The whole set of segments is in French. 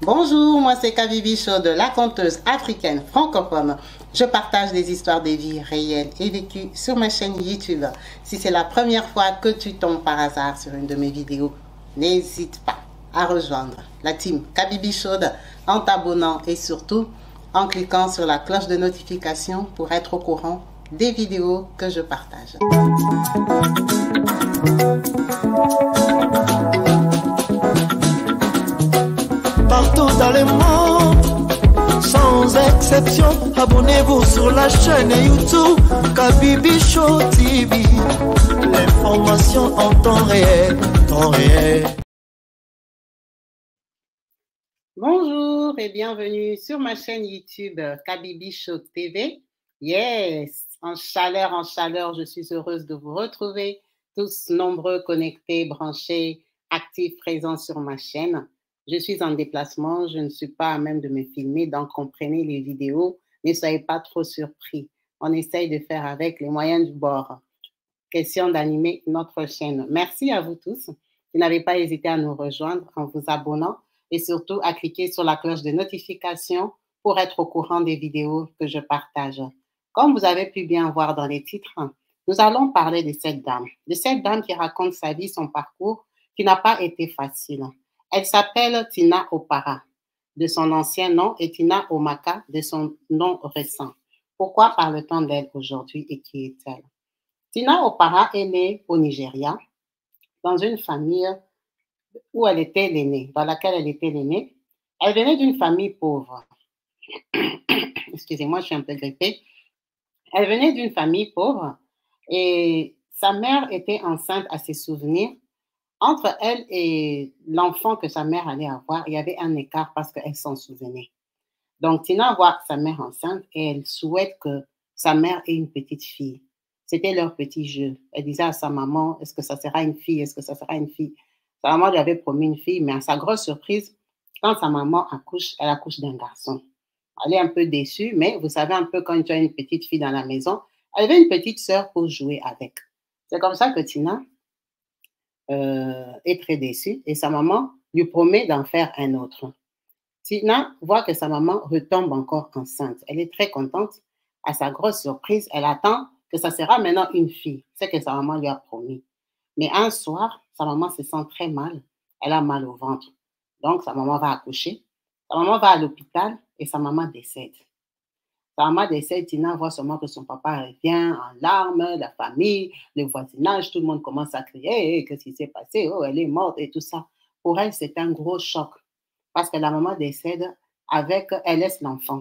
Bonjour, moi c'est Kabibi Show de la conteuse africaine francophone. Je partage des histoires de vie réelles et vécues sur ma chaîne YouTube. Si c'est la première fois que tu tombes par hasard sur une de mes vidéos, n'hésite pas à rejoindre la team Kabibi Show en t'abonnant et surtout en cliquant sur la cloche de notification pour être au courant des vidéos que je partage. Partout dans le monde, sans exception, abonnez-vous sur la chaîne YouTube Kabibi Show TV. L'information en temps réel, temps réel. Bonjour et bienvenue sur ma chaîne YouTube Kabibi Show TV. Yes, en chaleur, je suis heureuse de vous retrouver, tous nombreux, connectés, branchés, actifs, présents sur ma chaîne. Je suis en déplacement, je ne suis pas à même de me filmer, donc comprenez les vidéos, ne soyez pas trop surpris. On essaye de faire avec les moyens du bord. Question d'animer notre chaîne. Merci à vous tous. Vous n'avez pas hésité à nous rejoindre en vous abonnant et surtout à cliquer sur la cloche de notification pour être au courant des vidéos que je partage. Comme vous avez pu bien voir dans les titres, nous allons parler de cette dame qui raconte sa vie, son parcours, qui n'a pas été facile. Elle s'appelle Tina Opara, de son ancien nom, et Tina Omaka, de son nom récent. Pourquoi parle-t-on d'elle aujourd'hui et qui est-elle? Tina Opara est née au Nigeria, dans une famille où elle était l'aînée, dans laquelle elle était l'aînée. Elle venait d'une famille pauvre. Excusez-moi, je suis un peu grippée. Elle venait d'une famille pauvre et sa mère était enceinte à ses souvenirs. Entre elle et l'enfant que sa mère allait avoir, il y avait un écart parce qu'elle s'en souvenait. Donc, Tina voit sa mère enceinte et elle souhaite que sa mère ait une petite fille. C'était leur petit jeu. Elle disait à sa maman, est-ce que ça sera une fille? Est-ce que ça sera une fille? Sa maman lui avait promis une fille, mais à sa grosse surprise, quand sa maman accouche, elle accouche d'un garçon. Elle est un peu déçue, mais vous savez un peu quand tu as une petite fille dans la maison, elle avait une petite sœur pour jouer avec. C'est comme ça que Tina est très déçue et sa maman lui promet d'en faire un autre. Tina voit que sa maman retombe encore enceinte. Elle est très contente. À sa grosse surprise, elle attend que ça sera maintenant une fille. C'est que sa maman lui a promis. Mais un soir, sa maman se sent très mal. Elle a mal au ventre. Donc, sa maman va accoucher. Sa maman va à l'hôpital et sa maman décède. Sa maman décède, Tina voit seulement que son papa revient en larmes, la famille, le voisinage, tout le monde commence à crier, hey, qu'est-ce qui s'est passé? Oh, elle est morte et tout ça. Pour elle, c'est un gros choc parce que la maman décède avec, elle laisse l'enfant.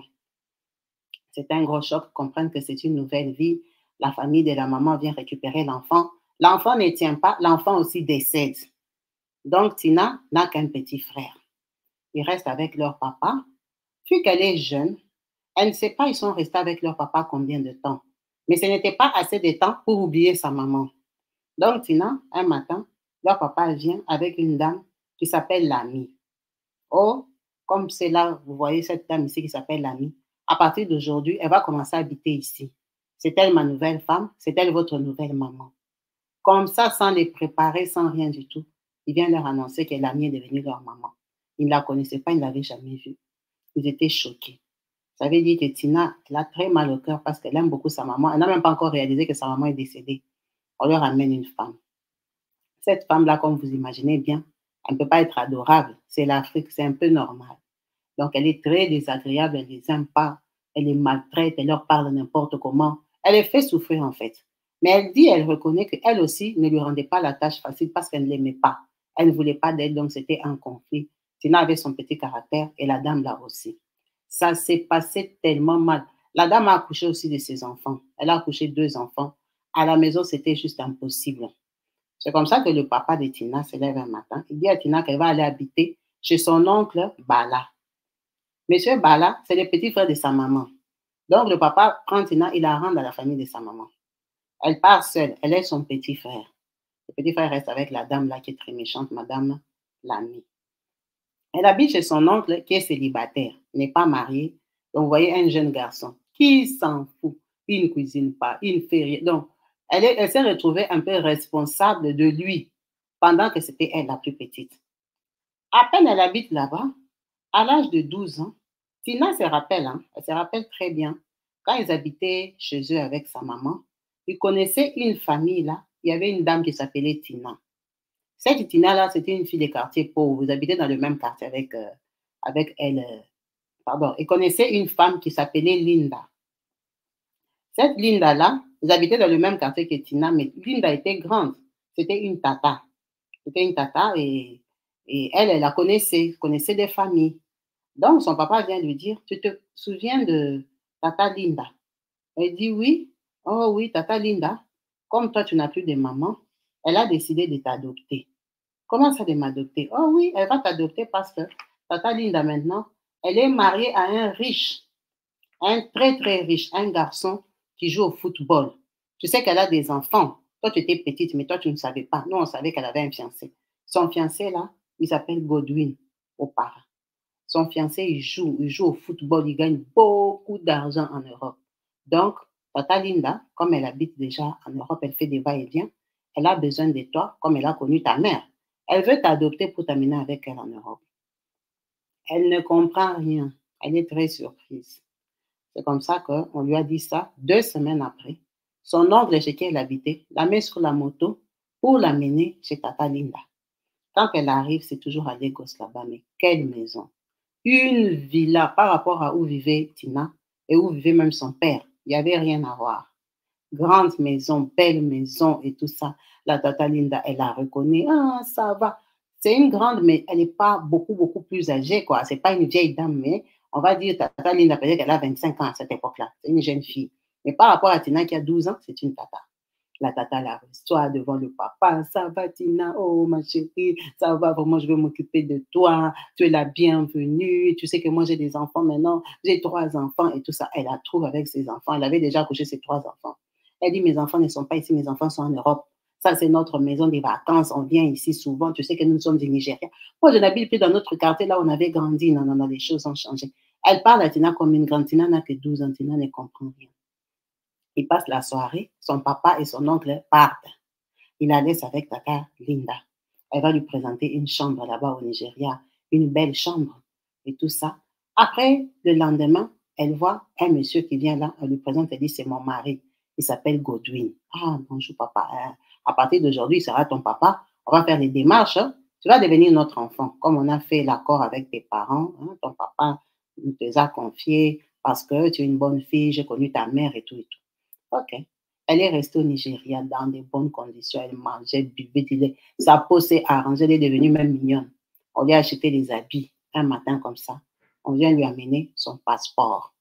C'est un gros choc, comprendre que c'est une nouvelle vie. La famille de la maman vient récupérer l'enfant. L'enfant ne tient pas, l'enfant aussi décède. Donc, Tina n'a qu'un petit frère. Ils restent avec leur papa. Puis qu'elle est jeune, elle ne sait pas, ils sont restés avec leur papa combien de temps. Mais ce n'était pas assez de temps pour oublier sa maman. Donc, Tina, un matin, leur papa vient avec une dame qui s'appelle l'amie. Oh, comme c'est là, vous voyez cette dame ici qui s'appelle l'amie. À partir d'aujourd'hui, elle va commencer à habiter ici. C'est elle ma nouvelle femme, c'est elle votre nouvelle maman. Comme ça, sans les préparer, sans rien du tout, il vient leur annoncer que l'amie est devenue leur maman. Ils ne la connaissaient pas, ils ne l'avaient jamais vue. Ils étaient choqués. Ça veut dire que Tina, elle a très mal au cœur parce qu'elle aime beaucoup sa maman. Elle n'a même pas encore réalisé que sa maman est décédée. On leur amène une femme. Cette femme-là, comme vous imaginez bien, elle ne peut pas être adorable. C'est l'Afrique, c'est un peu normal. Donc, elle est très désagréable, elle ne les aime pas, elle les maltraite, elle leur parle n'importe comment. Elle les fait souffrir, en fait. Mais elle dit, elle reconnaît qu'elle aussi ne lui rendait pas la tâche facile parce qu'elle ne l'aimait pas. Elle ne voulait pas d'aide, donc c'était un conflit. Tina avait son petit caractère et la dame là aussi. Ça s'est passé tellement mal. La dame a accouché aussi de ses enfants. Elle a accouché 2 enfants. À la maison, c'était juste impossible. C'est comme ça que le papa de Tina se lève un matin. Il dit à Tina qu'elle va aller habiter chez son oncle Bala. Monsieur Bala, c'est le petit frère de sa maman. Donc, le papa prend Tina, il la rend à la famille de sa maman. Elle part seule, elle est son petit frère. Le petit frère reste avec la dame là qui est très méchante, madame l'amie. Elle habite chez son oncle qui est célibataire, n'est pas marié. Donc, vous voyez un jeune garçon qui s'en fout. Il ne cuisine pas, il ne fait rien. Donc, elle s'est retrouvée un peu responsable de lui pendant que c'était elle la plus petite. À peine elle habite là-bas, À l'âge de 12 ans, Tina se rappelle, hein, elle se rappelle très bien, quand ils habitaient chez eux avec sa maman, ils connaissaient une famille là, il y avait une dame qui s'appelait Tina. Cette Tina-là, c'était une fille des quartiers pauvres. Vous habitez dans le même quartier avec elle. Pardon. Ils connaissaient une femme qui s'appelait Linda. Cette Linda-là, ils habitaient dans le même quartier que Tina, mais Linda était grande. C'était une tata. C'était une tata et elle la connaissait des familles. Donc, son papa vient lui dire, tu te souviens de tata Linda? Elle dit oui. Oh oui, tata Linda, comme toi, tu n'as plus de maman, elle a décidé de t'adopter. Comment ça de m'adopter? Oh oui, elle va t'adopter parce que tata Linda maintenant, elle est mariée à un riche, un très très riche, un garçon qui joue au football. Tu sais qu'elle a des enfants. Toi, tu étais petite, mais toi, tu ne savais pas. Nous, on savait qu'elle avait un fiancé. Son fiancé, là, il s'appelle Godwin, au para. Son fiancé, il joue au football, il gagne beaucoup d'argent en Europe. Donc, tata Linda, comme elle habite déjà en Europe, elle fait des va-et-vient, elle a besoin de toi, comme elle a connu ta mère. Elle veut t'adopter pour t'amener avec elle en Europe. Elle ne comprend rien. Elle est très surprise. C'est comme ça qu'on lui a dit ça 2 semaines après. Son oncle chez qui elle habitait la met sur la moto pour l'amener chez tata Linda. Quand elle arrive, c'est toujours à Lagos là-bas, mais quelle maison! Une villa par rapport à où vivait Tina et où vivait même son père. Il n'y avait rien à voir. Grande maison, belle maison et tout ça. La tata Linda, elle la reconnaît. Ah, ça va. C'est une grande, mais elle n'est pas beaucoup, beaucoup plus âgée, quoi. C'est pas une vieille dame, mais on va dire, tata Linda, peut-être qu'elle a 25 ans à cette époque-là. C'est une jeune fille. Mais par rapport à Tina qui a 12 ans, c'est une tata. La tata la reçoit devant le papa. Ça va, Tina? Oh, ma chérie, ça va vraiment, je vais m'occuper de toi. Tu es la bienvenue. Tu sais que moi, j'ai des enfants maintenant. J'ai 3 enfants et tout ça. Elle la trouve avec ses enfants. Elle avait déjà accouché ses 3 enfants. Elle dit, mes enfants ne sont pas ici, mes enfants sont en Europe. Ça, c'est notre maison des vacances. On vient ici souvent. Tu sais que nous sommes du Nigeria. Moi, je n'habite plus dans notre quartier là où on avait grandi. Non, non, non, les choses ont changé. Elle parle à Tina comme une grande. Tina n'a que 12 ans. Tina ne comprend rien. Il passe la soirée. Son papa et son oncle partent. Il la laisse avec tata Linda. Elle va lui présenter une chambre là-bas au Nigeria, une belle chambre et tout ça. Après, le lendemain, elle voit un monsieur qui vient là, elle lui présente, elle dit, c'est mon mari. Il s'appelle Godwin. Ah, bonjour papa. À partir d'aujourd'hui, il sera ton papa. On va faire les démarches. Hein. Tu vas devenir notre enfant. Comme on a fait l'accord avec tes parents, hein, ton papa nous te a confié parce que tu es une bonne fille, j'ai connu ta mère et tout et tout. OK. Elle est restée au Nigeria dans de bonnes conditions. Elle mangeait, buvait. Sa peau s'est arrangée, elle est devenue même mignonne. On lui a acheté des habits un matin comme ça. On vient lui amener son passeport.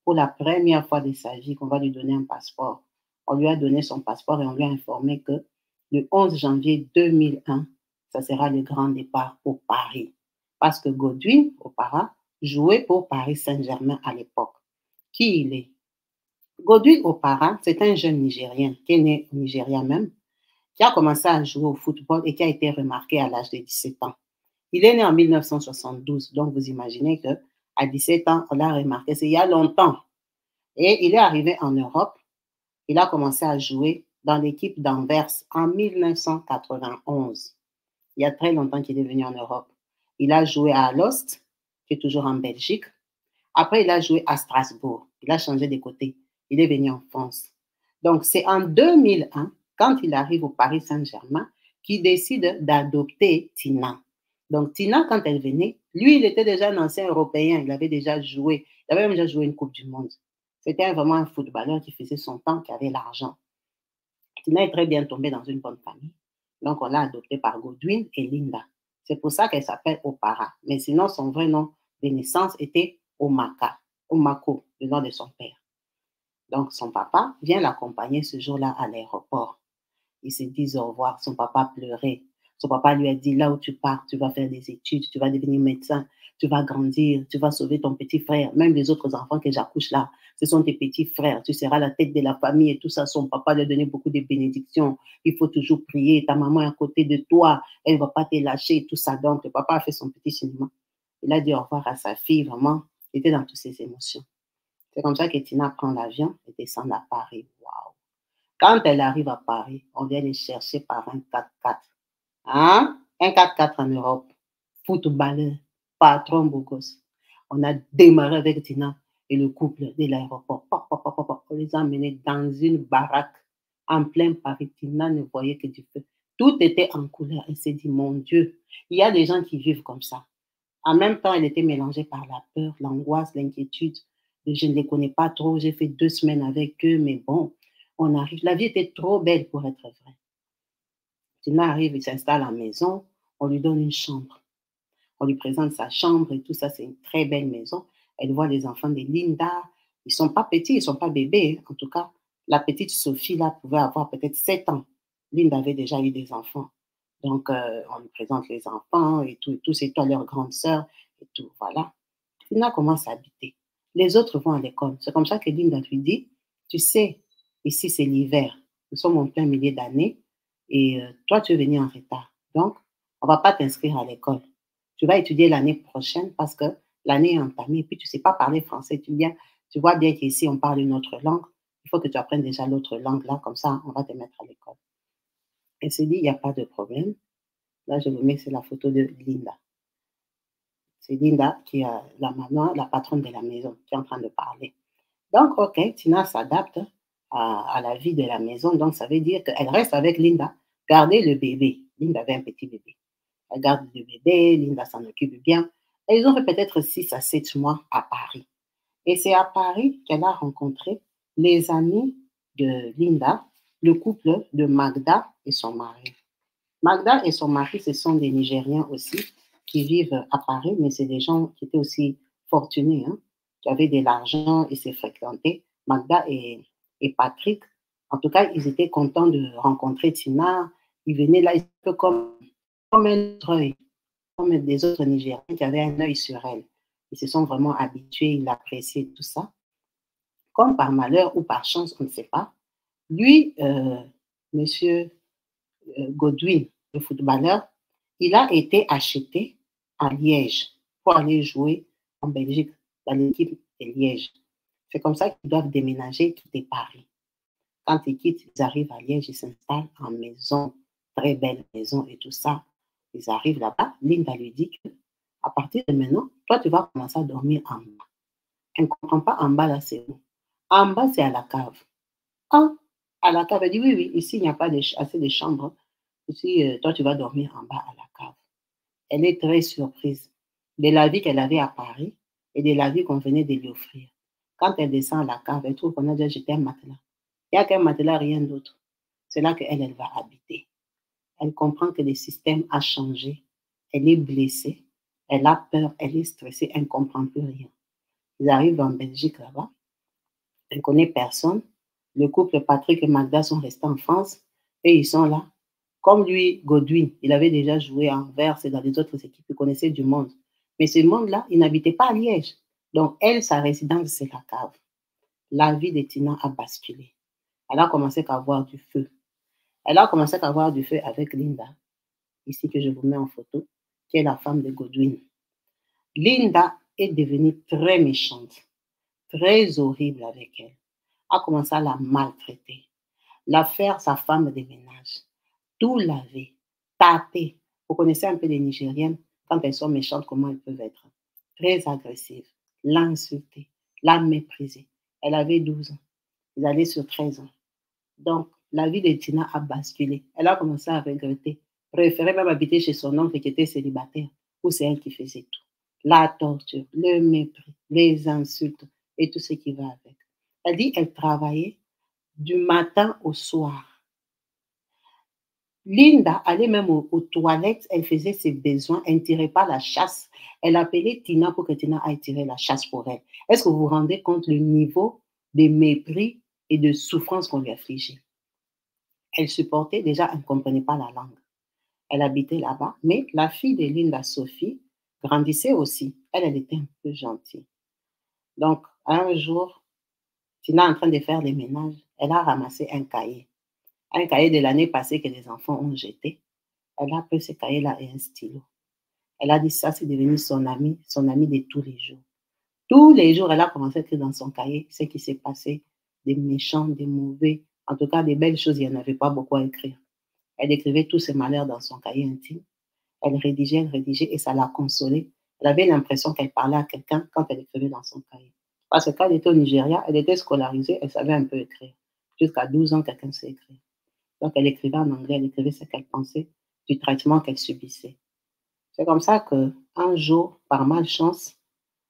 Pour la première fois de sa vie qu'on va lui donner un passeport. On lui a donné son passeport et on lui a informé que le 11 janvier 2001, ça sera le grand départ pour Paris. Parce que Godwin, auparavant, jouait pour Paris Saint-Germain à l'époque. Qui il est? Godwin Opara, c'est un jeune Nigérien qui est né au Nigeria même, qui a commencé à jouer au football et qui a été remarqué à l'âge de 17 ans. Il est né en 1972, donc vous imaginez qu'à 17 ans, on l'a remarqué, c'est il y a longtemps. Et il est arrivé en Europe, il a commencé à jouer dans l'équipe d'Anvers en 1991. Il y a très longtemps qu'il est venu en Europe. Il a joué à Alost, qui est toujours en Belgique. Après, il a joué à Strasbourg. Il a changé de côté. Il est venu en France. Donc, c'est en 2001, quand il arrive au Paris Saint-Germain, qu'il décide d'adopter Tina. Donc, Tina, quand elle venait, lui, il était déjà un ancien Européen. Il avait déjà joué. Il avait même déjà joué une Coupe du Monde. C'était vraiment un footballeur qui faisait son temps, qui avait l'argent. Tina est très bien tombée dans une bonne famille. Donc, on l'a adoptée par Godwin et Linda. C'est pour ça qu'elle s'appelle Opara. Mais sinon, son vrai nom de naissance était Omako, le nom de son père. Donc, son papa vient l'accompagner ce jour-là à l'aéroport. Ils se disent au revoir. Son papa pleurait. Son papa lui a dit, là où tu pars, tu vas faire des études, tu vas devenir médecin, tu vas grandir, tu vas sauver ton petit frère. Même les autres enfants que j'accouche là, ce sont tes petits frères. Tu seras la tête de la famille et tout ça. Son papa lui a donné beaucoup de bénédictions. Il faut toujours prier. Ta maman est à côté de toi. Elle ne va pas te lâcher et tout ça. Donc, le papa a fait son petit cinéma. Il a dit au revoir à sa fille, vraiment. Il était dans toutes ses émotions. C'est comme ça que Tina prend l'avion et descend à Paris. Waouh! Quand elle arrive à Paris, on vient les chercher par un 4x4. Hein? Un 4x4 en Europe. Footballeur. patron beau gosse. On a démarré avec Tina et le couple de l'aéroport. On les a emmenés dans une baraque en plein Paris. Tina ne voyait que du feu. Tout était en couleur. Elle s'est dit, mon Dieu, il y a des gens qui vivent comme ça. En même temps, elle était mélangée par la peur, l'angoisse, l'inquiétude. Je ne les connais pas trop. J'ai fait 2 semaines avec eux, mais bon, on arrive. La vie était trop belle pour être vraie. Tina arrive, il s'installe à la maison. On lui donne une chambre. On lui présente sa chambre et tout ça. C'est une très belle maison. Elle voit les enfants de Linda. Ils ne sont pas petits, ils ne sont pas bébés. En tout cas, la petite Sophie, là, pouvait avoir peut-être 7 ans. Linda avait déjà eu des enfants. Donc, on lui présente les enfants et tout. C'est toi leur grande sœur et tout. Voilà. Tina commence à habiter. Les autres vont à l'école. C'est comme ça que Linda lui dit, tu sais, ici, c'est l'hiver. Nous sommes en plein milieu d'année et toi, tu es venu en retard. Donc, on ne va pas t'inscrire à l'école. Tu vas étudier l'année prochaine parce que l'année est entamée et puis tu ne sais pas parler français. Tu vois bien qu'ici, on parle une autre langue. Il faut que tu apprennes déjà l'autre langue là. Comme ça, on va te mettre à l'école. Elle s'est dit, il n'y a pas de problème. Là, je vous mets, c'est la photo de Linda. C'est Linda qui est la maman, la patronne de la maison, qui est en train de parler. Donc, OK, Tina s'adapte à la vie de la maison. Donc, ça veut dire qu'elle reste avec Linda, garder le bébé. Linda avait un petit bébé. Elle garde le bébé, Linda s'en occupe bien. Et ils ont fait peut-être 6 à 7 mois à Paris. Et c'est à Paris qu'elle a rencontré les amis de Linda, le couple de Magda et son mari. Magda et son mari, ce sont des Nigériens aussi qui vivent à Paris, mais c'est des gens qui étaient aussi fortunés, hein, qui avaient de l'argent et s'est fréquentés. Magda et Patrick, en tout cas, ils étaient contents de rencontrer Tina. Ils venaient là, un peu comme un œil, comme des autres Nigériens qui avaient un œil sur elle. Ils se sont vraiment habitués, ils l'appréciaient, tout ça. Comme par malheur ou par chance, on ne sait pas. Lui, monsieur Godwin, le footballeur, il a été acheté à Liège pour aller jouer en Belgique, dans l'équipe de Liège. C'est comme ça qu'ils doivent déménager, quitter Paris. Quand ils quittent, ils arrivent à Liège, ils s'installent en maison, très belle maison et tout ça. Ils arrivent là-bas, Linda lui dit qu'à partir de maintenant, toi, tu vas commencer à dormir en bas. Elle ne comprend pas en bas, là, c'est où? En bas, c'est à la cave. Ah, à la cave, elle dit oui, oui, ici, il n'y a pas assez de chambres. Ici, toi, tu vas dormir en bas à la cave. Elle est très surprise de la vie qu'elle avait à Paris et de la vie qu'on venait de lui offrir. Quand elle descend à la cave, elle trouve qu'on a déjà jeté un matelas. Il n'y a qu'un matelas, rien d'autre. C'est là qu'elle, elle va habiter. Elle comprend que le système a changé. Elle est blessée. Elle a peur. Elle est stressée. Elle ne comprend plus rien. Ils arrivent en Belgique là-bas. Elle ne connaît personne. Le couple Patrick et Magda sont restés en France et ils sont là. Comme lui, Godwin, il avait déjà joué à Anvers et dans les autres équipes, il connaissait du monde. Mais ce monde-là, il n'habitait pas à Liège. Donc, elle, sa résidence, c'est la cave. La vie de Tina a basculé. Elle a commencé à avoir du feu. Elle a commencé à avoir du feu avec Linda, ici que je vous mets en photo, qui est la femme de Godwin. Linda est devenue très méchante, très horrible avec elle. A commencé à la maltraiter, la faire sa femme de ménage, tout laver, taper. Vous connaissez un peu les Nigériennes, quand elles sont méchantes, comment elles peuvent être? Très agressives, l'insulter, la mépriser. Elle avait 12 ans, ils allaient sur 13 ans. Donc, la vie de Tina a basculé. Elle a commencé à regretter. Préférait même habiter chez son oncle qui était célibataire, où c'est elle qui faisait tout. La torture, le mépris, les insultes et tout ce qui va avec. Elle dit qu'elle travaillait du matin au soir. Linda allait même aux toilettes, elle faisait ses besoins, elle ne tirait pas la chasse. Elle appelait Tina pour que Tina aille tirer la chasse pour elle. Est-ce que vous vous rendez compte le niveau de mépris et de souffrance qu'on lui affligeait? Elle supportait, déjà, elle ne comprenait pas la langue. Elle habitait là-bas, mais la fille de Linda, Sophie, grandissait aussi. Elle était un peu gentille. Donc, un jour, Tina, en train de faire les ménages, elle a ramassé un cahier de l'année passée que les enfants ont jeté. Elle a pris ce cahier-là et un stylo. Elle a dit ça, c'est devenu son ami de tous les jours. Tous les jours, elle a commencé à écrire dans son cahier ce qui s'est passé, des méchants, des mauvais, en tout cas des belles choses, il n'y en avait pas beaucoup à écrire. Elle écrivait tous ses malheurs dans son cahier intime. Elle rédigeait et ça l'a consolée. Elle avait l'impression qu'elle parlait à quelqu'un quand elle écrivait dans son cahier. Parce que quand elle était au Nigeria, elle était scolarisée, elle savait un peu écrire. Jusqu'à 12 ans, quelqu'un sait écrire. Donc, elle écrivait en anglais, elle écrivait ce qu'elle pensait du traitement qu'elle subissait. C'est comme ça qu'un jour, par malchance,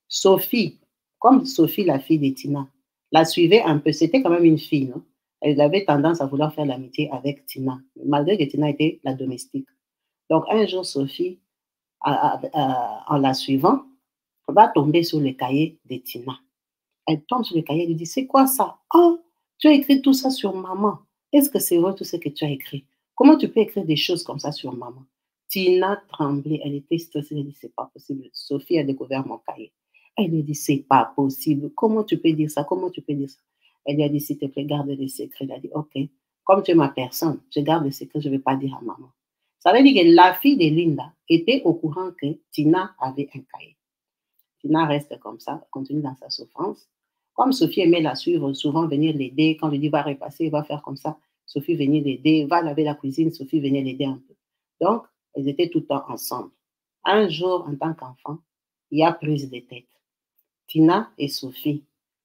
Sophie, comme Sophie, la fille de Tina, la suivait un peu. C'était quand même une fille, non? Elle avait tendance à vouloir faire l'amitié avec Tina, malgré que Tina était la domestique. Donc, un jour, Sophie, en la suivant, va tomber sur le cahier de Tina. Elle tombe sur le cahier, elle lui dit, c'est quoi ça? Oh, tu as écrit tout ça sur maman. Est-ce que c'est vrai tout ce que tu as écrit? Comment tu peux écrire des choses comme ça sur maman? Tina tremblait, elle était stressée, elle dit, c'est pas possible. Sophie a découvert mon cahier. Elle lui dit, c'est pas possible. Comment tu peux dire ça? Comment tu peux dire ça? Elle lui a dit, s'il te plaît, garde les secrets. Elle a dit, ok, comme tu es ma personne, je garde les secrets, je ne vais pas dire à maman. Ça veut dire que la fille de Linda était au courant que Tina avait un cahier. Tina reste comme ça, continue dans sa souffrance. Comme Sophie aimait la suivre, souvent venir l'aider, quand on lui dit va repasser, va faire comme ça, Sophie venait l'aider, va laver la cuisine, Sophie venait l'aider un peu. Donc, elles étaient tout le temps ensemble. Un jour, en tant qu'enfant, il y a prise de tête. Tina et Sophie,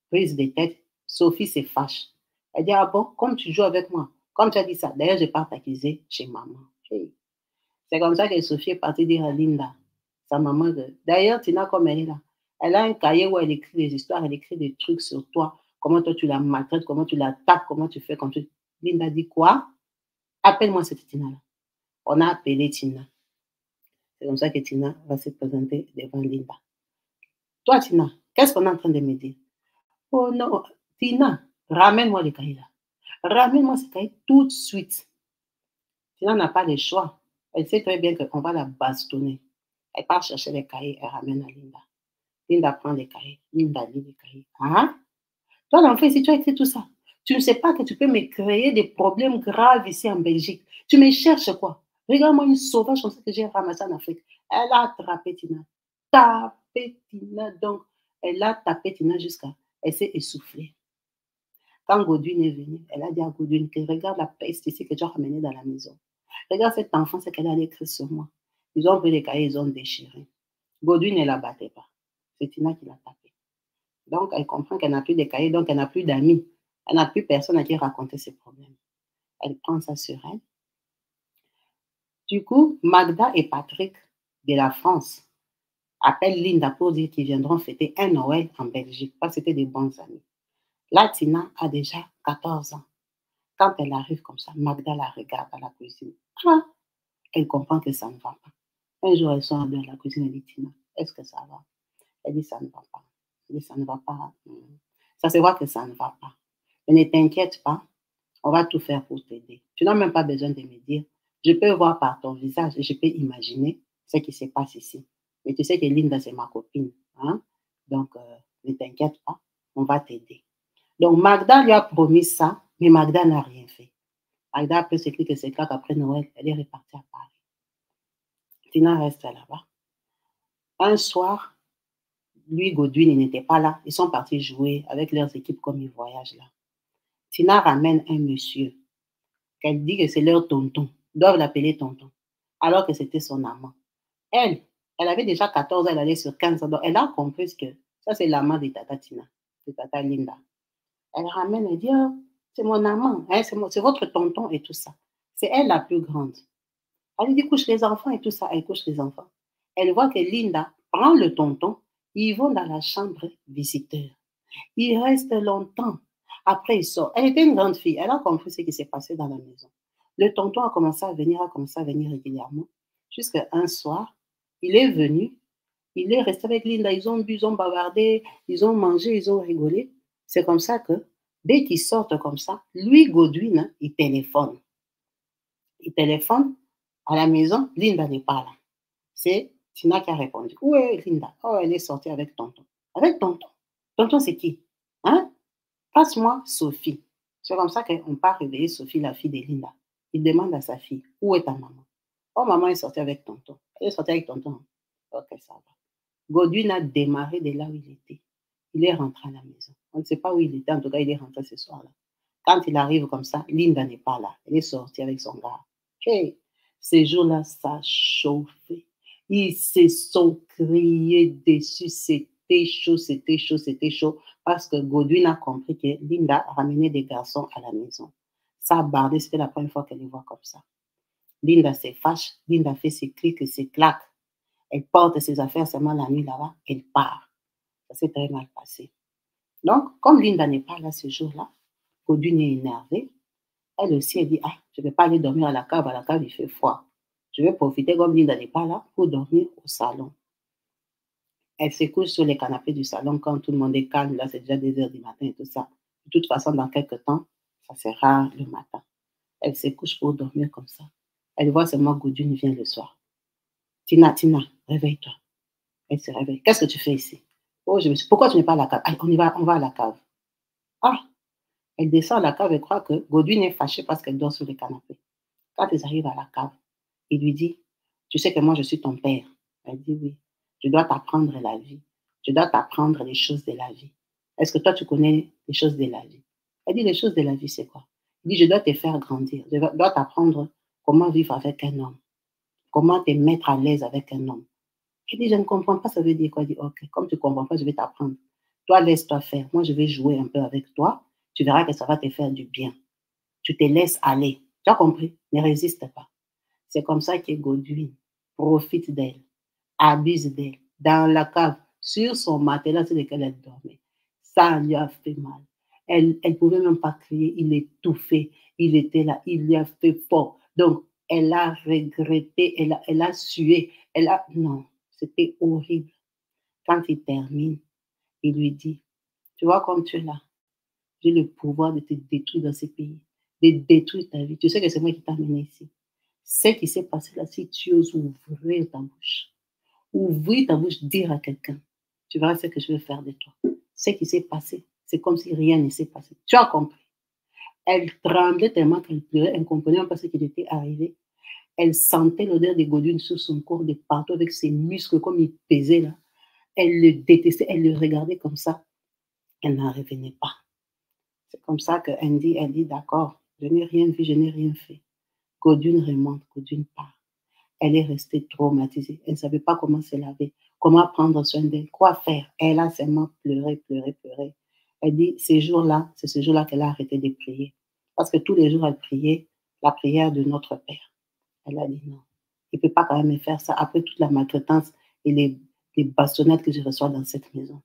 prise de tête, Sophie se fâche. Elle dit, ah bon, comme tu joues avec moi, comme tu as dit ça, d'ailleurs, je pars t'accuser chez maman. Hey. C'est comme ça que Sophie est partie dire à Linda, sa maman, d'ailleurs, Tina, comme elle est là, elle a un cahier où elle écrit des histoires, elle écrit des trucs sur toi, comment toi tu la maltraites, comment tu la tapes, comment tu fais, comme tu... Linda dit quoi? Appelle-moi cette Tina-là. On a appelé Tina. C'est comme ça que Tina va se présenter devant Linda. Toi, Tina, qu'est-ce qu'on est en train de me dire? Oh non, Tina, ramène-moi le cahier là. Ramène-moi ce cahier tout de suite. Tina n'a pas le choix. Elle sait très bien qu'on va la bastonner. Elle part chercher les cahiers, elle ramène à Linda. Linda prend les cahiers. Linda lit les cahiers. Ah? Toi, l'enfant, si tu as écrit tout ça, tu ne sais pas que tu peux me créer des problèmes graves ici en Belgique. Tu me cherches quoi? Regarde-moi une sauvage comme ça que j'ai ramassée en Afrique. Elle a attrapé Tina. Tapé Tina. Donc, elle a tapé Tina jusqu'à... Elle s'est essoufflée. Quand Godwin est venu, elle a dit à Godwin que regarde la peste ici que tu as ramenée dans la maison. Regarde cet enfant, c'est qu'elle a écrit sur moi. Ils ont pris les cahiers, ils ont déchiré. Godwin ne la battait pas. C'est Tina qui l'a tapé. Donc, elle comprend qu'elle n'a plus de cahiers, donc elle n'a plus d'amis. Elle n'a plus personne à qui raconter ses problèmes. Elle prend ça sur elle. Du coup, Magda et Patrick de la France appellent Linda pour dire qu'ils viendront fêter un Noël en Belgique, parce que c'était des bons amis. Là, Tina a déjà 14 ans. Quand elle arrive comme ça, Magda la regarde à la cuisine. Ah, elle comprend que ça ne va pas. Un jour, elles sont dans la cuisine, elle dit, Tina, est-ce que ça va? Elle dit, ça ne va pas. Elle dit, ça ne va pas. Ça se voit que ça ne va pas. Mais ne t'inquiète pas, on va tout faire pour t'aider. Tu n'as même pas besoin de me dire. Je peux voir par ton visage et je peux imaginer ce qui se passe ici. Mais tu sais que Linda, c'est ma copine. Hein? Donc, ne t'inquiète pas, on va t'aider. Donc, Magda lui a promis ça, mais Magda n'a rien fait. Magda, après ce clic et ce claque, après Noël, elle est repartie à Paris. Tina reste là-bas. Un soir, lui, Godwin, il n'était pas là. Ils sont partis jouer avec leurs équipes comme ils voyagent là. Tina ramène un monsieur qu'elle dit que c'est leur tonton. Ils doivent l'appeler tonton. Alors que c'était son amant. Elle avait déjà 14 ans, elle allait sur 15 ans. Donc, elle a compris que ça, c'est l'amant de Tata Tina, de Tata Linda. Elle ramène, elle dit, oh, c'est mon amant, hein, c'est votre tonton et tout ça. C'est elle la plus grande. Elle lui dit, couche les enfants et tout ça. Elle couche les enfants. Elle voit que Linda prend le tonton, ils vont dans la chambre visiteur. Ils restent longtemps. Après, ils sortent. Elle était une grande fille. Elle a compris ce qui s'est passé dans la maison. Le tonton a commencé à venir régulièrement. Jusqu'à un soir, il est venu. Il est resté avec Linda. Ils ont bu, ils ont bavardé, ils ont mangé, ils ont rigolé. C'est comme ça que, dès qu'ils sortent comme ça, lui, Godwin, il téléphone. Il téléphone à la maison. Linda n'est pas là. C'est Tina qui a répondu. Où est Linda? Oh, elle est sortie avec tonton. Avec tonton? Tonton, c'est qui? Hein? Passe-moi Sophie. C'est comme ça qu'on part réveiller Sophie, la fille de Linda. Il demande à sa fille, où est ta maman? Oh, maman est sortie avec tonton. Elle est sortie avec tonton. Ok, ça va. Godwin a démarré de là où il était. Il est rentré à la maison. On ne sait pas où il était, en tout cas, il est rentré ce soir-là. Quand il arrive comme ça, Linda n'est pas là. Elle est sortie avec son gars. Hey, ces jours-là, ça chauffait. Ils se sont criés dessus. C'était chaud, c'était chaud, c'était chaud. Parce que Godwin a compris que Linda ramenait des garçons à la maison. Ça a bardé, c'était la première fois qu'elle les voit comme ça. Linda se fâche, Linda fait ses clics et ses claques. Elle porte ses affaires seulement la nuit là-bas, elle part. Ça s'est très mal passé. Donc, comme Linda n'est pas là ce jour-là, Godwin est énervé. Elle aussi, elle dit, ah, je ne vais pas aller dormir à la cave il fait froid. Je vais profiter comme Linda n'est pas là pour dormir au salon. Elle se couche sur les canapés du salon quand tout le monde est calme. Là, c'est déjà 2 heures du matin et tout ça. De toute façon, dans quelques temps, ça sera le matin. Elle se couche pour dormir comme ça. Elle voit seulement Godwin vient le soir. Tina, réveille-toi. Elle se réveille. Qu'est-ce que tu fais ici? Oh, pourquoi tu n'es pas à la cave? Allez, on va à la cave. Ah, elle descend à la cave et croit que Godwin est fâché parce qu'elle dort sur le canapé. Quand ils arrivent à la cave, il lui dit, tu sais que moi je suis ton père. Elle dit oui, je dois t'apprendre la vie. Je dois t'apprendre les choses de la vie. Est-ce que toi tu connais les choses de la vie? Elle dit les choses de la vie c'est quoi? Il dit je dois te faire grandir. Je dois t'apprendre comment vivre avec un homme. Comment te mettre à l'aise avec un homme. Elle dit je ne comprends pas, ça veut dire quoi? Elle dit ok, comme tu ne comprends pas, je vais t'apprendre. Toi laisse-toi faire. Moi je vais jouer un peu avec toi. Tu verras que ça va te faire du bien. Tu te laisses aller. Tu as compris? Ne résiste pas. C'est comme ça que Godwin profite d'elle, abuse d'elle, dans la cave, sur son matelas sur lequel elle dormait. Ça lui a fait mal. Elle ne pouvait même pas crier, il étouffait, il était là, il lui a fait fort. Donc, elle a regretté, elle a sué, Non, c'était horrible. Quand il termine, il lui dit, tu vois comme tu es là, j'ai le pouvoir de te détruire dans ce pays, de détruire ta vie. Tu sais que c'est moi qui t'ai amené ici. Ce qui s'est passé là, si tu oses ouvrir ta bouche, dire à quelqu'un, tu verras ce que je vais faire de toi. Ce qui s'est passé, c'est comme si rien ne s'est passé. Tu as compris? Elle tremblait tellement qu'elle pleurait, elle ne comprenait pas ce qui lui était arrivé. Elle sentait l'odeur de Godwin sur son corps de partout avec ses muscles comme il pesait là. Elle le détestait, elle le regardait comme ça. Elle n'en revenait pas. C'est comme ça que Andy, elle dit, d'accord, je n'ai rien vu, je n'ai rien fait. Godwin remonte, Godwin part. Elle est restée traumatisée. Elle ne savait pas comment se laver, comment prendre soin d'elle, quoi faire. Elle a seulement pleuré. Elle dit, c'est ce jour-là qu'elle a arrêté de prier. Parce que tous les jours, elle priait la prière de notre Père. Elle a dit non, il ne peut pas quand même me faire ça après toute la maltraitance et les bastonnettes que je reçois dans cette maison.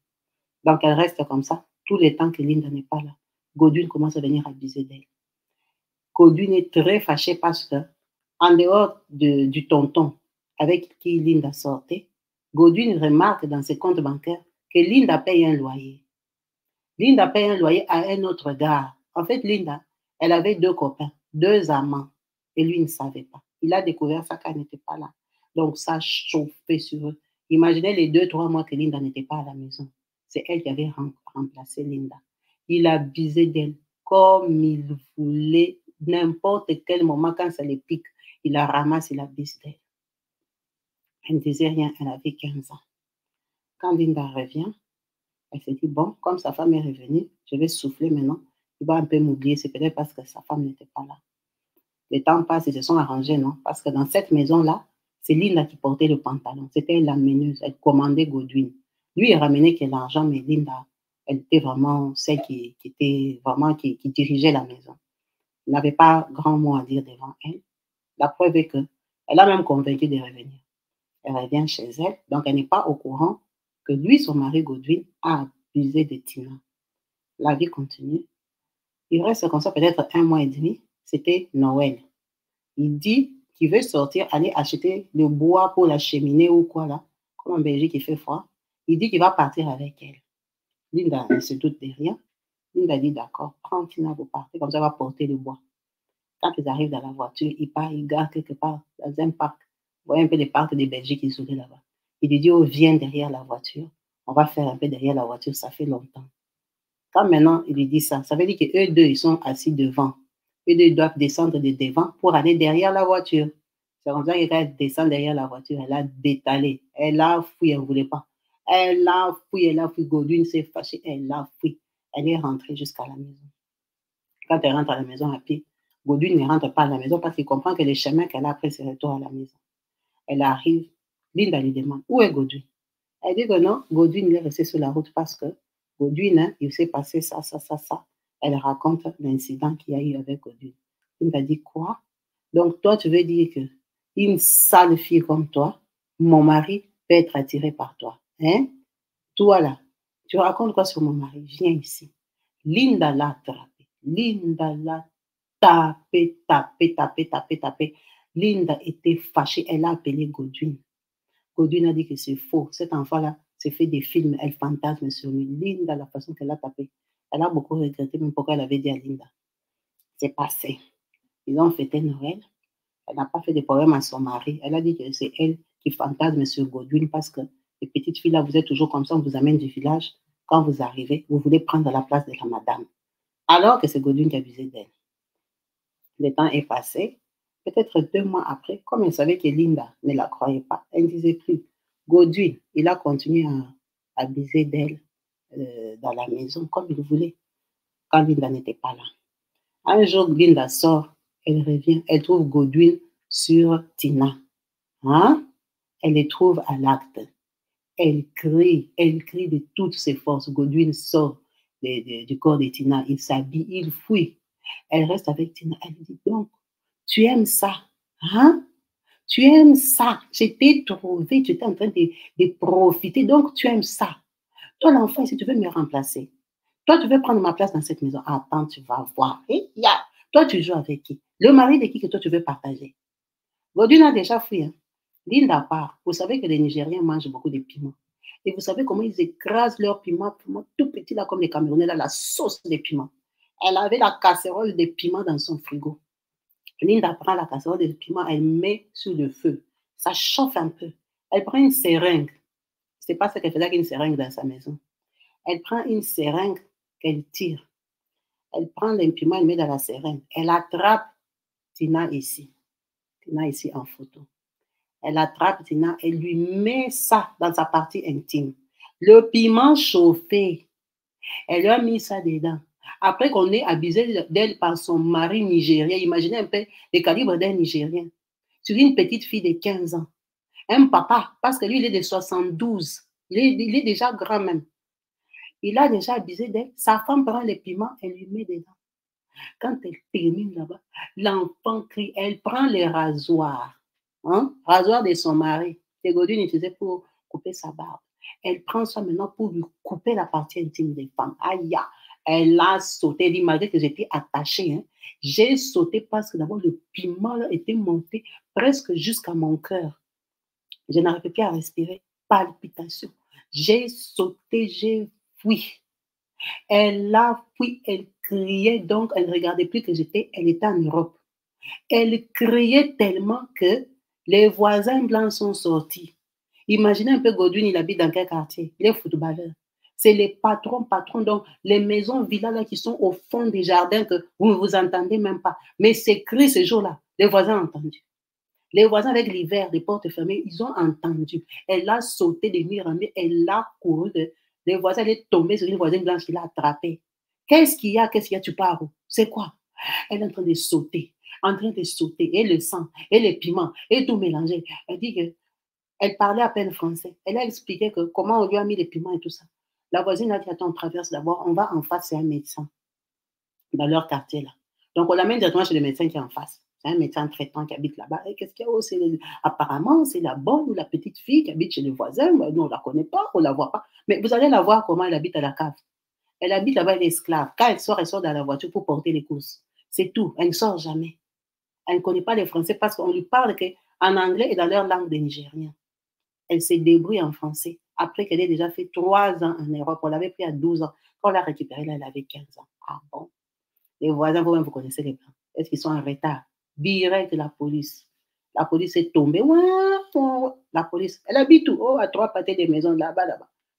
Donc, elle reste comme ça, tout le temps que Linda n'est pas là. Godwin commence à venir abuser d'elle. Godwin est très fâché parce que, en dehors du tonton avec qui Linda sortait, Godwin remarque dans ses comptes bancaires que Linda paye un loyer. Linda paye un loyer à un autre gars. En fait, Linda, elle avait 2 copains, 2 amants, et lui ne savait pas. Il a découvert ça quand elle n'était pas là. Donc, ça chauffait sur eux. Imaginez les 2-3 mois que Linda n'était pas à la maison. C'est elle qui avait remplacé Linda. Il abusait d'elle comme il voulait. N'importe quel moment, quand ça les pique, il la ramasse, il abuse d'elle. Elle ne disait rien, elle avait 15 ans. Quand Linda revient, elle s'est dit, bon, comme sa femme est revenue, je vais souffler maintenant. Il va un peu m'oublier, c'est peut-être parce que sa femme n'était pas là. Le temps passe, ils se sont arrangés, non? Parce que dans cette maison-là, c'est Linda qui portait le pantalon. C'était la meneuse, elle commandait Godwin. Lui, il ramenait que l'argent, mais Linda, elle était vraiment celle qui dirigeait la maison. Il n'avait pas grand mot à dire devant elle. La preuve est qu'elle a même convaincu de revenir. Elle revient chez elle, donc elle n'est pas au courant que lui, son mari Godwin, a abusé de Tina. La vie continue. Il reste comme ça peut-être 1 mois et demi. C'était Noël. Il dit qu'il veut sortir, aller acheter le bois pour la cheminée ou quoi là, comme en Belgique il fait froid. Il dit qu'il va partir avec elle. Linda ne se doute de rien. Linda dit d'accord, prends Tina, vous partez, comme ça elle va porter le bois. Quand ils arrivent dans la voiture, ils partent, ils gardent quelque part dans un parc. Vous voyez un peu les parcs de Belgique isolés là-bas. Il lui dit, oh, viens derrière la voiture. On va faire un peu derrière la voiture, ça fait longtemps. Quand maintenant il lui dit ça, ça veut dire qu'eux deux, ils sont assis devant. Eux deux, ils doivent descendre de devant pour aller derrière la voiture. C'est comme ça que quand elle descend derrière la voiture, elle a détalé. Elle a fouillé, elle ne voulait pas. Elle a fouillé. Godwin s'est fâché, elle a fouillé. Elle est rentrée jusqu'à la maison. Quand elle rentre à la maison à pied, Godwin ne rentre pas à la maison parce qu'il comprend que le chemin qu'elle a pris, c'est retour à la maison. Elle arrive, Linda lui demande, où est Godwin? Elle dit que non, Godwin il est resté sur la route parce que Godwin, hein, il s'est passé ça. Elle raconte l'incident qu'il y a eu avec Godwin. Linda dit quoi? Donc toi, tu veux dire que une sale fille comme toi, mon mari peut être attiré par toi. Hein? Toi là, tu racontes quoi sur mon mari? Viens ici. Linda l'a attrapé. Linda l'a tapé. Linda était fâchée. Elle a appelé Godwin. Godwin a dit que c'est faux. Cet enfant-là s'est fait des films. Elle fantasme sur lui. Linda, la façon qu'elle a tapé, elle a beaucoup regretté même pourquoi elle avait dit à Linda. C'est passé. Ils ont fêté Noël. Elle n'a pas fait de problème à son mari. Elle a dit que c'est elle qui fantasme sur Godwin parce que les petites filles là, vous êtes toujours comme ça, on vous amène du village. Quand vous arrivez, vous voulez prendre la place de la madame. Alors que c'est Godwin qui a abusé d'elle. Le temps est passé. Peut-être 2 mois après, comme elle savait que Linda ne la croyait pas, elle ne disait plus. Godwin, il a continué à abuser d'elle dans la maison comme il voulait, quand Linda n'était pas là. Un jour, Linda sort, elle revient, elle trouve Godwin sur Tina. Hein? Elle les trouve à l'acte. Elle crie de toutes ses forces. Godwin sort du corps de Tina, il s'habille, il fuit. Elle reste avec Tina, elle dit donc, tu aimes ça, hein? Tu aimes ça. Je t'ai trouvé, tu étais en train de profiter, donc tu aimes ça. Toi, l'enfant, si tu veux me remplacer, toi, tu veux prendre ma place dans cette maison. Attends, tu vas voir. Et toi, tu joues avec qui? Le mari de qui que toi, tu veux partager? Godwin a déjà fui. Hein? Linda part. Vous savez que les Nigériens mangent beaucoup de piments. Et vous savez comment ils écrasent leur piment tout petit, là, comme les Camerounais, là, la sauce des piments. Elle avait la casserole de piments dans son frigo. Linda prend la casserole de piment, elle met sur le feu. Ça chauffe un peu. Elle prend une seringue. C'est pas ce qu'elle faisait avec une seringue dans sa maison. Elle prend une seringue qu'elle tire. Elle prend les piments, elle met dans la seringue. Elle attrape Tina ici. Tina ici en photo. Elle attrape Tina et lui met ça dans sa partie intime. Le piment chauffé. Elle lui a mis ça dedans. Après qu'on ait abusé d'elle par son mari nigérien, imaginez un peu le calibre d'un Nigérien. Sur une petite fille de 15 ans. Un papa, parce que lui, il est de 72. Il est déjà grand même. Il a déjà abusé d'elle. Sa femme prend les piments et lui met dedans. Quand elle termine là-bas, l'enfant crie. Elle prend les rasoirs. Hein? Rasoir de son mari. Que Godwin utilisait pour couper sa barbe. Elle prend ça maintenant pour lui couper la partie intime des femmes. Aïe, elle a sauté. Elle dit, malgré que j'étais attachée, hein, j'ai sauté parce que d'abord le piment là, était monté presque jusqu'à mon cœur. Je n'arrivais plus à respirer. Palpitation. J'ai sauté, j'ai fui. Elle a fui, elle criait, donc elle ne regardait plus que elle était en Europe. Elle criait tellement que les voisins blancs sont sortis. Imaginez un peu Godwin, il habite dans quel quartier? Il est footballeur. C'est les patrons, donc les maisons, villas là, qui sont au fond des jardins que vous ne vous entendez même pas. Mais ces cris ce jour-là, les voisins ont entendu. Les voisins avec l'hiver, les portes fermées, ils ont entendu. Elle a sauté de mur en mur, elle a couru. Les voisins, elle est tombée sur une voisine blanche qui l'a attrapée. Qu'est-ce qu'il y a? Tu pars où? C'est quoi? Elle est en train de sauter, et le sang, et les piments, et tout mélanger. Elle dit que elle parlait à peine français. Elle a expliqué que comment on lui a mis les piments et tout ça. La voisine a dit, attends, on traverse d'abord, on va en face, c'est un médecin dans leur quartier là. Donc on l'amène directement chez le médecin qui est en face. C'est un médecin traitant qui habite là-bas. Et qu'est-ce qu'il y a? Apparemment, c'est la bonne ou la petite fille qui habite chez le voisin. Nous, on ne la connaît pas, on ne la voit pas. Mais vous allez la voir comment elle habite à la cave. Elle habite là-bas, elle est esclave. Quand elle sort dans la voiture pour porter les courses. C'est tout. Elle ne sort jamais. Elle ne connaît pas les Français parce qu'on lui parle en anglais et dans leur langue des Nigériens. Elle se débrouille en français. Après qu'elle ait déjà fait 3 ans en Europe, on l'avait pris à 12 ans. Quand on l'a récupérée, là, elle avait 15 ans. Ah bon? Les voisins, vous-même, vous connaissez les Blancs. Est-ce qu'ils sont en retard? Direct la police. La police est tombée. La police, elle habite où? Oh, à 3 pâtés des maisons, là-bas.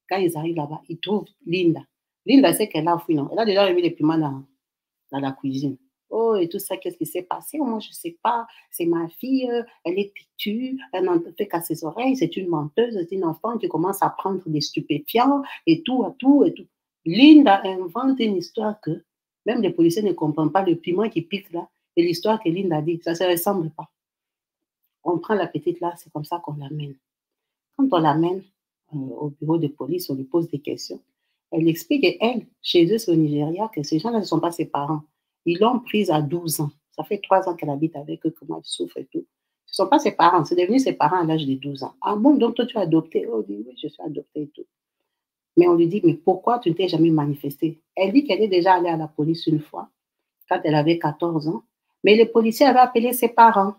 Quand ils arrivent là-bas, ils trouvent Linda. Linda, c'est qu'elle a fui, non? Elle a déjà remis les piments dans la cuisine. Oh, et tout ça, qu'est-ce qui s'est passé? Moi, je ne sais pas. C'est ma fille, elle est têtue, elle n'en fait qu'à ses oreilles, c'est une menteuse, c'est une enfant qui commence à prendre des stupéfiants et tout. Linda invente une histoire que même les policiers ne comprennent pas le piment qui pique là et l'histoire que Linda dit. Ça ne se ressemble pas. On prend la petite là, c'est comme ça qu'on l'amène. Quand on l'amène au bureau de police, on lui pose des questions. Elle explique qu'elle, chez eux, c'est au Nigeria, que ces gens-là ne sont pas ses parents. Ils l'ont prise à 12 ans. Ça fait 3 ans qu'elle habite avec eux, comment elle souffre et tout. Ce ne sont pas ses parents, c'est devenu ses parents à l'âge de 12 ans. Ah bon, donc toi tu as adopté? Oh, dit, oui, je suis adoptée et tout. Mais on lui dit, mais pourquoi tu ne t'es jamais manifestée? Elle dit qu'elle est déjà allée à la police une fois, quand elle avait 14 ans, mais les policiers avaient appelé ses parents.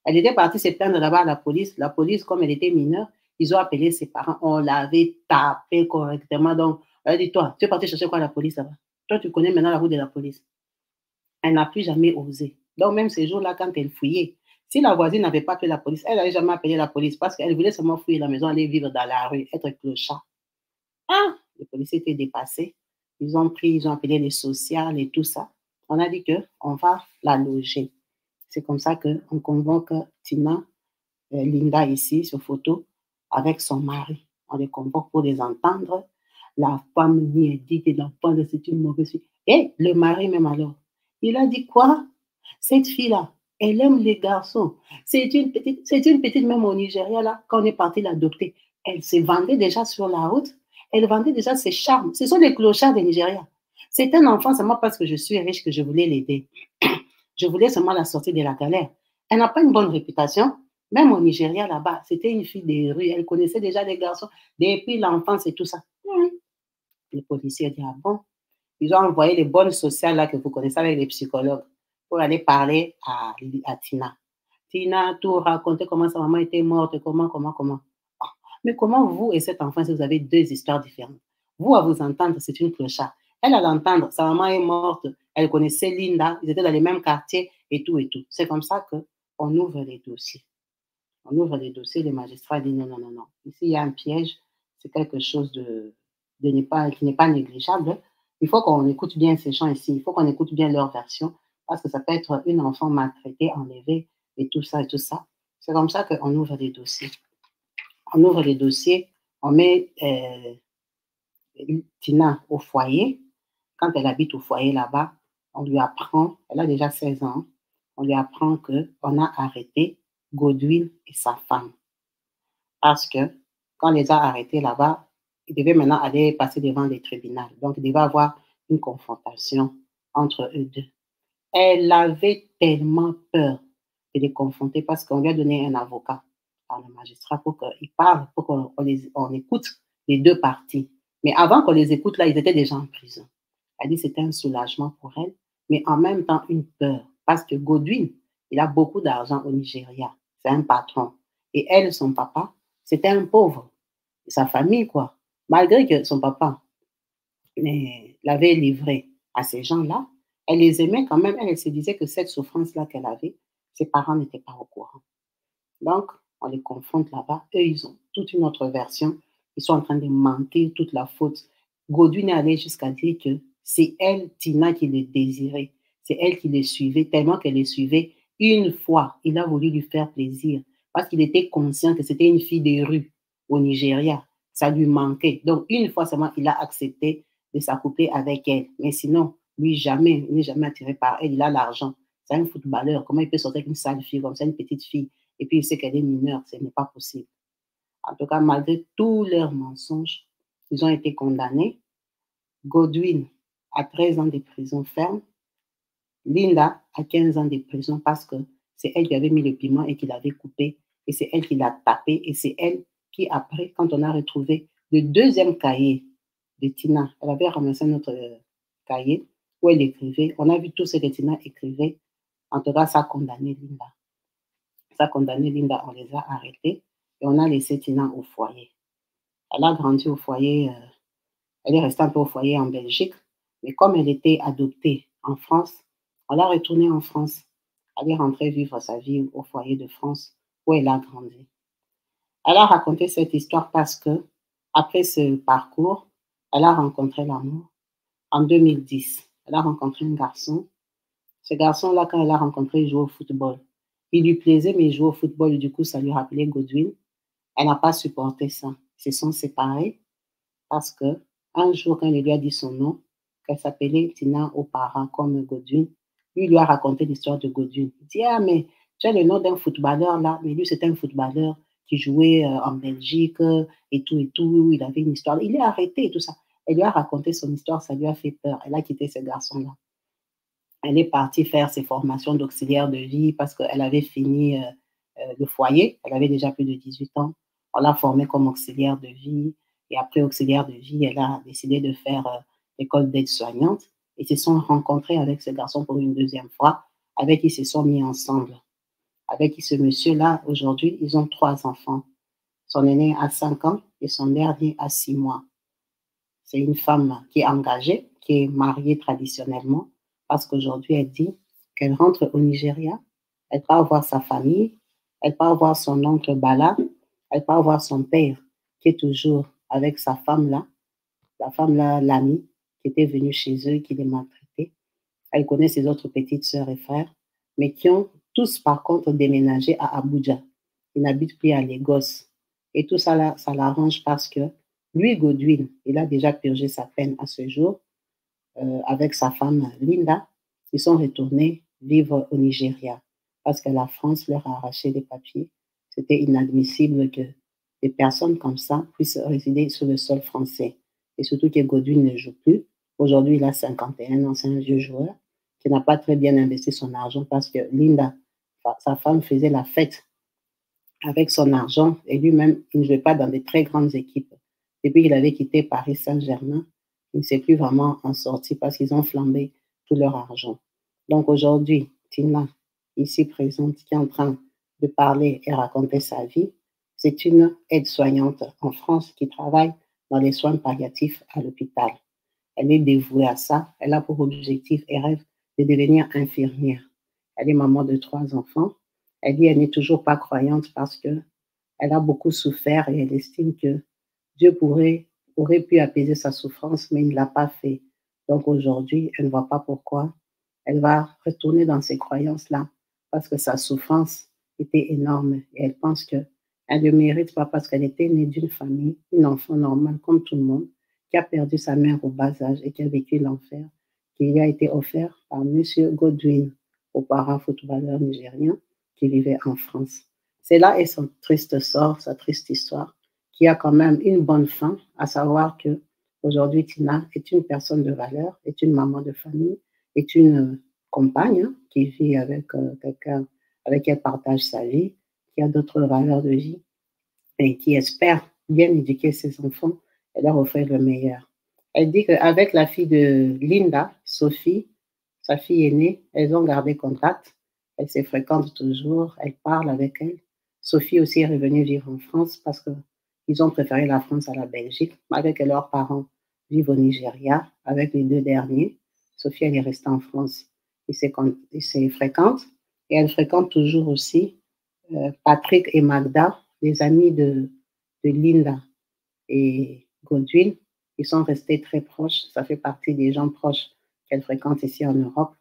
Elle était partie se plaindre là-bas à la police. La police, comme elle était mineure, ils ont appelé ses parents. On l'avait tapé correctement. Donc, elle a dit, toi, tu es parti chercher quoi à la police là-bas? Toi, tu connais maintenant la route de la police. Elle n'a plus jamais osé. Donc, même ces jours-là, quand elle fouillait, si la voisine n'avait pas appelé la police, elle n'avait jamais appelé la police parce qu'elle voulait seulement fouiller la maison, aller vivre dans la rue, être clochard. Ah, les policiers étaient dépassés. Ils ont appelé les sociales et tout ça. On a dit qu'on va la loger. C'est comme ça qu'on convoque Tina, Linda ici sur photo, avec son mari. On les convoque pour les entendre. La femme n'y dit que l'enfant, c'est une mauvaise fille. Et le mari même alors, il a dit quoi? Cette fille-là, elle aime les garçons. C'est une petite même au Nigeria, là, quand on est parti l'adopter. Elle se vendait déjà sur la route. Elle vendait déjà ses charmes. Ce sont les clochards de Nigeria. C'est un enfant seulement parce que je suis riche que je voulais l'aider. Je voulais seulement la sortir de la galère. Elle n'a pas une bonne réputation. Même au Nigeria, là-bas, c'était une fille des rues. Elle connaissait déjà les garçons depuis l'enfance et tout ça. Les policiers disent, ah bon? Ils ont envoyé les bonnes sociales là que vous connaissez avec les psychologues pour aller parler à Tina. Tina, tout raconter comment sa maman était morte, comment. Oh, mais comment vous et cet enfant, si vous avez deux histoires différentes? Vous, à vous entendre, c'est une clochard. Elle, à l'entendre, sa maman est morte, elle connaissait Linda, ils étaient dans les mêmes quartiers et tout et tout. C'est comme ça qu'on ouvre les dossiers. On ouvre les dossiers, les magistrats disent non. Ici, il y a un piège, c'est quelque chose qui n'est pas négligeable. Il faut qu'on écoute bien ces gens ici, il faut qu'on écoute bien leur version, parce que ça peut être une enfant maltraitée, enlevée, et tout ça. C'est comme ça qu'on ouvre les dossiers. On ouvre les dossiers, on met Tina au foyer. Quand elle habite au foyer là-bas, on lui apprend, elle a déjà 16 ans, on lui apprend qu'on a arrêté Godwin et sa femme. Parce que quand on les a arrêtés là-bas, ils devaient maintenant aller passer devant les tribunaux. Donc, il devait y avoir une confrontation entre eux deux. Elle avait tellement peur de les confronter parce qu'on lui a donné un avocat par le magistrat pour qu'il parle, pour qu'on écoute les deux parties. Mais avant qu'on les écoute, là, ils étaient déjà en prison. Elle dit que c'était un soulagement pour elle, mais en même temps une peur. Parce que Godwin, il a beaucoup d'argent au Nigeria. C'est un patron. Et elle, son papa, c'était un pauvre. Sa famille, quoi. Malgré que son papa l'avait livré à ces gens-là, elle les aimait quand même. Elle se disait que cette souffrance-là qu'elle avait, ses parents n'étaient pas au courant. Donc, on les confronte là-bas. Eux, ils ont toute une autre version. Ils sont en train de mentir toute la faute. Godwin est allé jusqu'à dire que c'est elle, Tina, qui les désirait. C'est elle qui les suivait, tellement qu'elle les suivait. Une fois, il a voulu lui faire plaisir parce qu'il était conscient que c'était une fille des rues au Nigeria. Ça lui manquait. Donc, une fois seulement, il a accepté de s'accoupler avec elle. Mais sinon, lui, jamais, il n'est jamais attiré par elle. Il a l'argent. C'est un footballeur. Comment il peut sortir avec une sale fille comme ça, une petite fille, et puis il sait qu'elle est mineure? Ce n'est pas possible. En tout cas, malgré tous leurs mensonges, ils ont été condamnés. Godwin a 13 ans de prison ferme. Linda a 15 ans de prison parce que c'est elle qui avait mis le piment et qui l'avait coupé. Et c'est elle qui l'a tapé. Et c'est elle qui, après, quand on a retrouvé le deuxième cahier de Tina, elle avait ramassé notre cahier où elle écrivait. On a vu tout ce que Tina écrivait. En tout cas, ça a condamné Linda. Ça a condamné Linda. On les a arrêtés et on a laissé Tina au foyer. Elle a grandi au foyer. Elle est restée un peu au foyer en Belgique. Mais comme elle était adoptée en France, on l'a retournée en France. Elle est rentrée vivre sa vie au foyer de France où elle a grandi. Elle a raconté cette histoire parce que, après ce parcours, elle a rencontré l'amour en 2010. Elle a rencontré un garçon. Ce garçon-là, quand elle l'a rencontré, il jouait au football. Il lui plaisait, mais il jouait au football et du coup, ça lui rappelait Godwin. Elle n'a pas supporté ça. Ils se sont séparés parce que un jour, quand il lui a dit son nom, qu'elle s'appelait Tina aux parents comme Godwin, lui a raconté l'histoire de Godwin. Il dit, ah, mais tu as le nom d'un footballeur là, mais lui, c'était un footballeur qui jouait en Belgique et tout, il avait une histoire. Il est arrêté et tout ça. Elle lui a raconté son histoire, ça lui a fait peur. Elle a quitté ce garçon-là. Elle est partie faire ses formations d'auxiliaire de vie parce qu'elle avait fini le foyer. Elle avait déjà plus de 18 ans. On l'a formée comme auxiliaire de vie. Et après auxiliaire de vie, elle a décidé de faire l'école d'aide-soignante. Ils se sont rencontrés avec ce garçon pour une deuxième fois, avec qui ils se sont mis ensemble. Avec ce monsieur-là, aujourd'hui, ils ont 3 enfants. Son aîné a 5 ans et son dernier a 6 mois. C'est une femme qui est engagée, qui est mariée traditionnellement, parce qu'aujourd'hui, elle dit qu'elle rentre au Nigeria, elle part voir sa famille, elle part voir son oncle Bala, elle part voir son père, qui est toujours avec sa femme-là, la femme-là, l'amie, qui était venue chez eux, qui les maltraitait. Elle connaît ses autres petites sœurs et frères, mais qui ont tous, par contre, déménagé à Abuja. Ils n'habitent plus à Lagos. Et tout ça, là, ça l'arrange parce que lui, Godwin, il a déjà purgé sa peine à ce jour avec sa femme Linda. Ils sont retournés vivre au Nigeria parce que la France leur a arraché des papiers. C'était inadmissible que des personnes comme ça puissent résider sur le sol français. Et surtout que Godwin ne joue plus. Aujourd'hui, il a 51 ans, c'est un vieux joueur qui n'a pas très bien investi son argent parce que Linda, sa femme, faisait la fête avec son argent et lui-même, il ne jouait pas dans des très grandes équipes. Depuis qu'il avait quitté Paris Saint-Germain, il ne s'est plus vraiment en sorti parce qu'ils ont flambé tout leur argent. Donc aujourd'hui, Tina, ici présente, qui est en train de parler et raconter sa vie, c'est une aide-soignante en France qui travaille dans les soins palliatifs à l'hôpital. Elle est dévouée à ça. Elle a pour objectif et rêve de devenir infirmière. Elle est maman de 3 enfants. Elle dit qu'elle n'est toujours pas croyante parce qu'elle a beaucoup souffert et elle estime que Dieu aurait pu apaiser sa souffrance, mais il ne l'a pas fait. Donc aujourd'hui, elle ne voit pas pourquoi elle va retourner dans ces croyances-là parce que sa souffrance était énorme et elle pense qu'elle ne mérite pas parce qu'elle était née d'une famille, une enfant normale comme tout le monde, qui a perdu sa mère au bas âge et qui a vécu l'enfer qui lui a été offert par M. Godwin, auparavant footballeur nigérien, qui vivait en France. C'est là et son triste sort, sa triste histoire, qui a quand même une bonne fin, à savoir que aujourd'hui Tina est une personne de valeur, est une maman de famille, est une compagne qui vit avec quelqu'un avec qui elle partage sa vie, qui a d'autres valeurs de vie et qui espère bien éduquer ses enfants et leur offrir le meilleur. Elle dit qu'avec la fille de Linda, Sophie, sa fille aînée, elles ont gardé contact. Elles se fréquentent toujours, elles parlent avec elle. Sophie aussi est revenue vivre en France parce qu'ils ont préféré la France à la Belgique, malgré que leurs parents vivent au Nigeria. Avec les 2 derniers, Sophie, elle est restée en France. Ils se fréquentent et elle fréquente toujours aussi Patrick et Magda, les amis de Linda et Godwin. Ils sont restés très proches. Ça fait partie des gens proches qu'elle fréquente ici en Europe.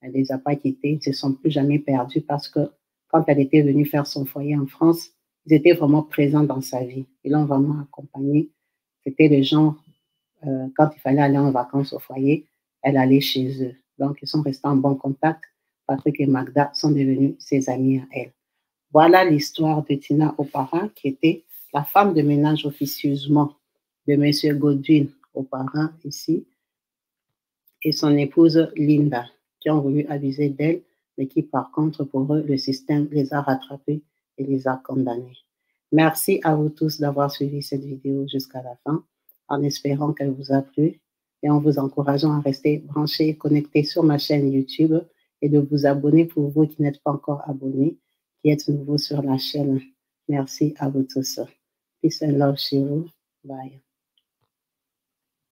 Elle ne les a pas quittés. Ils ne se sont plus jamais perdus parce que quand elle était venue faire son foyer en France, ils étaient vraiment présents dans sa vie. Ils l'ont vraiment accompagnée. C'était les gens, quand il fallait aller en vacances au foyer, elle allait chez eux. Donc, ils sont restés en bon contact. Patrick et Magda sont devenus ses amis à elle. Voilà l'histoire de Tina Opara, qui était la femme de ménage officieusement de M. Godwin Opara ici, et son épouse Linda, qui ont voulu abuser d'elle, mais qui par contre pour eux, le système les a rattrapés et les a condamnés. Merci à vous tous d'avoir suivi cette vidéo jusqu'à la fin, en espérant qu'elle vous a plu et en vous encourageant à rester branchés et connectés sur ma chaîne YouTube et de vous abonner pour vous qui n'êtes pas encore abonnés, qui êtes nouveaux sur la chaîne. Merci à vous tous. Peace and love chez vous. Bye.